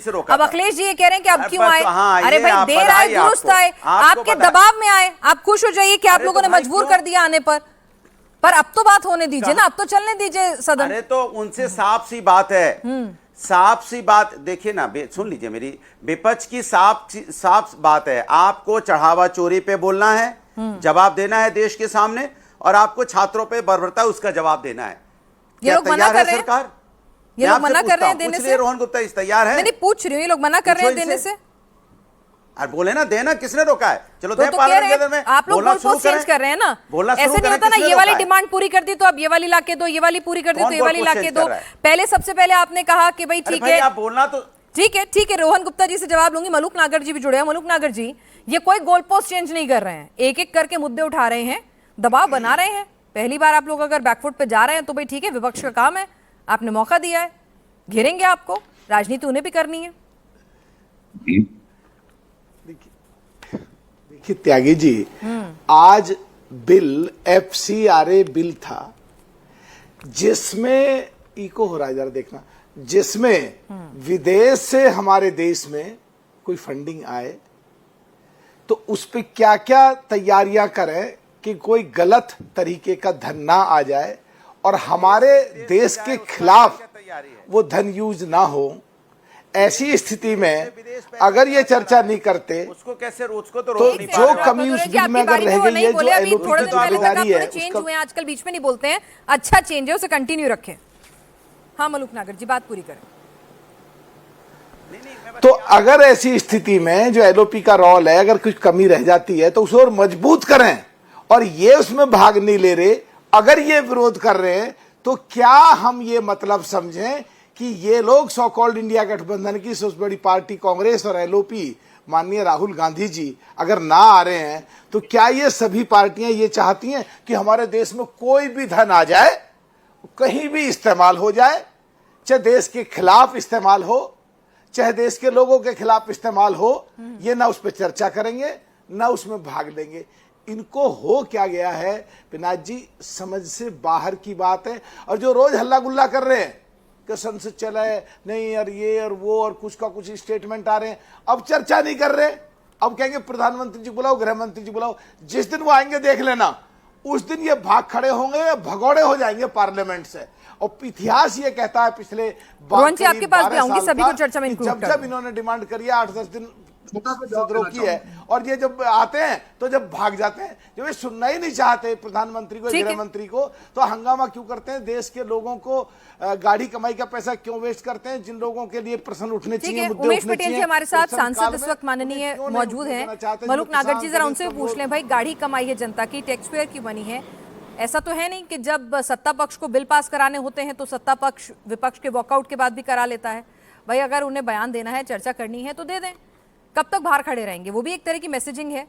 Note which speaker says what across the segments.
Speaker 1: अब अखिलेश जी ये कह रहे हैं कि अब क्यों आए?
Speaker 2: हाँ,
Speaker 1: अरे भाई देर आए दुरुस्त आए, आपके दबाव में आए, आप खुश हो जाइए कि आप लोगों ने मजबूर कर दिया आने पर अब तो बात होने दीजिए ना, अब तो चलने दीजिए सदन।
Speaker 2: अरे तो उनसे साफ सी बात है, साफ सी बात देखिए ना, सुन लीजिए मेरी, विपक्ष की साफ बात है, आपको चढ़ावा चोरी पे बोलना है, जवाब देना है देश के सामने, और आपको छात्रों पे बर्बरता उसका जवाब देना है।
Speaker 1: ये लोग मना कर रहे हैं
Speaker 2: सरकार,
Speaker 1: ये लोग मना कर रहे हैं देने से।
Speaker 2: रोहन गुप्ता इस तैयार है?
Speaker 1: नहीं पूछ रही हूँ, ये लोग मना कर रहे हैं देने से।
Speaker 2: अरे बोले ना देना, किसने रोका है? चलो
Speaker 1: तो आप लोग गोल पोस्ट चेंज कर रहे हैं ना, ऐसे नहीं होता ना, ये वाली डिमांड पूरी कर दी तो अब ये वाली लाके दो, ये वाली पूरी कर दी तो ये वाली लाके दो। पहले सबसे पहले आपने कहा कि भाई ठीक है,
Speaker 2: आप बोलना तो
Speaker 1: ठीक है, रोहन गुप्ता जी से जवाब लूंगी। मलूक नागर जी भी जुड़े हैं। मलूक नागर जी, ये कोई गोल पोस्ट चेंज नहीं कर रहे हैं, एक एक करके मुद्दे उठा रहे हैं, दबाव बना रहे हैं। पहली बार आप लोग अगर बैकफुट पे जा रहे हैं तो भाई ठीक है, विपक्ष का काम है, आपने मौका दिया है, घेरेंगे आपको, राजनीति उन्हें भी करनी है।
Speaker 3: देखिए त्यागी जी, आज बिल FCRA बिल था जिसमें इको हो रहा है, जरा देखना, जिसमें विदेश से हमारे देश में कोई फंडिंग आए तो उस पर क्या क्या तैयारियां करें कि कोई गलत तरीके का धन ना आ जाए और हमारे देश के खिलाफ वो धन यूज ना हो। ऐसी स्थिति में अगर ये चर्चा नहीं करते
Speaker 2: उसको कैसे, उसको तो
Speaker 3: जो कमी उस बिल में अगर रह गई है, जो
Speaker 1: थोड़े दिन पहले तक
Speaker 3: है,
Speaker 1: चेंज हुए, आजकल बीच में नहीं बोलते हैं, अच्छा चेंज है, उसे कंटिन्यू रखें। हाँ मलूक नागर जी, बात पूरी करें।
Speaker 3: तो अगर ऐसी स्थिति में जो LOP का रोल है, अगर कुछ कमी रह जाती है तो उसे और मजबूत करें, और ये उसमें भाग नहीं ले रहे, अगर ये विरोध कर रहे हैं तो क्या हम ये मतलब समझें कि ये लोग सो कॉल्ड इंडिया गठबंधन की सबसे बड़ी पार्टी कांग्रेस और LOP माननीय राहुल गांधी जी अगर ना आ रहे हैं तो क्या ये सभी पार्टियां ये चाहती हैं कि हमारे देश में कोई भी धन आ जाए, कहीं भी इस्तेमाल हो जाए, चाहे देश के खिलाफ इस्तेमाल हो, चाहे देश के लोगों के खिलाफ इस्तेमाल हो, ये ना उस पर चर्चा करेंगे ना उसमें भाग लेंगे। इनको हो क्या गया है पिनाक जी, समझ से बाहर की बात है। और जो रोज हल्ला गुल्ला कर रहे हैं कि संसद चला है नहीं, और ये और वो और कुछ का कुछ स्टेटमेंट आ रहे हैं, अब चर्चा नहीं कर रहे, अब कहेंगे प्रधानमंत्री जी बुलाओ, गृह मंत्री जी बुलाओ। जिस दिन वो आएंगे देख लेना, उस दिन ये भाग खड़े होंगे, भगौड़े हो जाएंगे पार्लियामेंट से। और इतिहास ये कहता है पिछले
Speaker 1: आपके पास भी आऊंगी, सभी को चर्चा में इंक्लूड
Speaker 3: जब इन्होंने डिमांड करी है 8-10 दिन सदरों की है, और ये जब आते हैं तो जब भाग जाते हैं, जब ये सुनना ही नहीं चाहते प्रधानमंत्री को, गृह मंत्री को, तो हंगामा क्यों करते हैं? देश के लोगों को गाड़ी कमाई का पैसा क्यों वेस्ट करते हैं? जिन लोगों के लिए प्रश्न उठने चाहिए, मुद्दे
Speaker 1: उमेश पटेल जी हमारे साथ सांसद इस वक्त माननीय मौजूद हैं। मलूक नागर जी, जरा उनसे पूछ लें, भाई गाड़ी कमाई है जनता की, टैक्स पेयर की बनी है, ऐसा तो है नहीं कि जब सत्ता पक्ष को बिल पास कराने होते हैं तो सत्ता पक्ष विपक्ष के वॉकआउट के बाद भी करा लेता है। भाई अगर उन्हें बयान देना है, चर्चा करनी है तो दे दें, कब तक बाहर खड़े रहेंगे? वो भी एक तरह की मैसेजिंग है।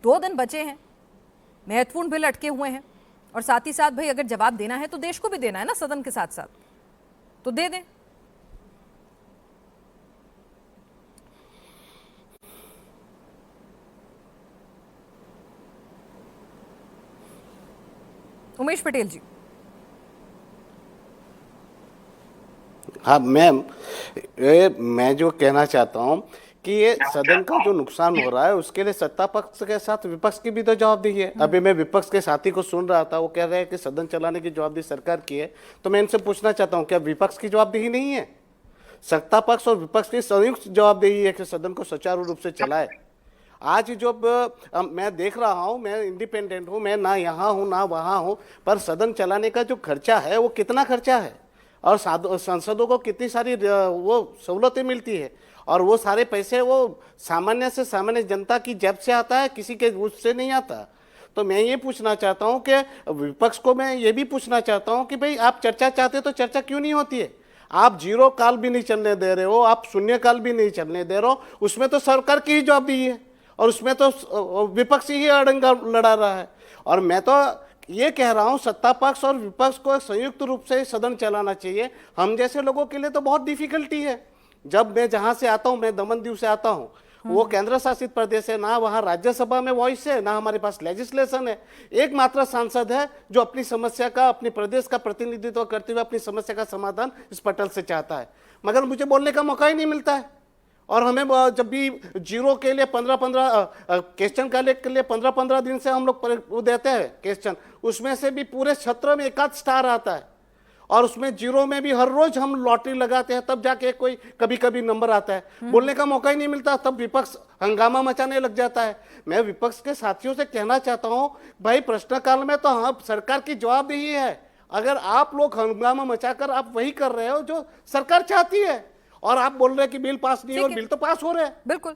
Speaker 1: 2 दिन बचे हैं, महत्वपूर्ण बिल अटके हुए हैं, और साथ ही साथ भाई अगर जवाब देना है तो देश को भी देना है ना, सदन के साथ साथ, तो दे दें। उमेश पटेल जी।
Speaker 4: हाँ मैम, मैं जो कहना चाहता हूँ कि ये सदन का जो नुकसान हो रहा है उसके लिए सत्ता पक्ष के साथ विपक्ष की भी तो जवाबदेही है। अभी मैं विपक्ष के साथी को सुन रहा था, वो कह रहे हैं कि सदन चलाने की जवाबदेही सरकार की है, तो मैं इनसे पूछना चाहता हूँ क्या विपक्ष की जवाबदेही नहीं है? सत्ता पक्ष और विपक्ष की संयुक्त जवाबदेही है कि सदन को सुचारू रूप से चलाए। आज जो मैं देख रहा हूँ, मैं इंडिपेंडेंट हूँ, मैं ना यहाँ हूँ ना वहाँ हूँ, पर सदन चलाने का जो खर्चा है वो कितना खर्चा है, और सांसदों को कितनी सारी वो सहूलतें मिलती है, और वो सारे पैसे वो सामान्य से सामान्य जनता की जेब से आता है, किसी के उससे नहीं आता। तो मैं ये पूछना चाहता हूँ कि विपक्ष को मैं ये भी पूछना चाहता हूँ कि भाई आप चर्चा चाहते तो चर्चा क्यों नहीं होती है? आप जीरो काल भी नहीं चलने दे रहे हो, आप शून्य काल भी नहीं चलने दे रहे हो, उसमें तो सरकार की ही जवाबदेही है, और उसमें तो विपक्ष ही अड़ंगा लड़ा रहा है। और मैं तो ये कह रहा हूँ सत्ता पक्ष और विपक्ष को संयुक्त रूप से सदन चलाना चाहिए। हम जैसे लोगों के लिए तो बहुत डिफिकल्टी है। जब मैं जहाँ से आता हूँ, मैं दमन दीव से आता हूँ, वो केंद्र शासित प्रदेश है, ना वहाँ राज्यसभा में वॉइस है, ना हमारे पास लेजिस्लेशन है। एकमात्र सांसद है जो अपनी समस्या का, अपने प्रदेश का प्रतिनिधित्व करते हुए अपनी समस्या का समाधान इस पटल से चाहता है। मगर मुझे बोलने का मौका ही नहीं मिलता है। और हमें जब भी जीरो के लिए 15-15 क्वेश्चन का के लिए 15-15 दिन से हम लोग वो देते हैं क्वेश्चन, उसमें से भी पूरे क्षेत्र में एक आध स्टार आता है, और उसमें जीरो में भी हर रोज हम लॉटरी लगाते हैं, तब जाके कोई कभी कभी नंबर आता है। बोलने का मौका ही नहीं मिलता, तब विपक्ष हंगामा मचाने लग जाता है। मैं विपक्ष के साथियों से कहना चाहता हूं, भाई प्रश्नकाल में तो हाँ सरकार की जवाबदेही है। अगर आप लोग हंगामा मचाकर आप वही कर रहे हो जो सरकार चाहती है, और आप बोल रहे हैं कि बिल पास नहीं है, और बिल तो पास हो रहे हैं।
Speaker 1: बिल्कुल।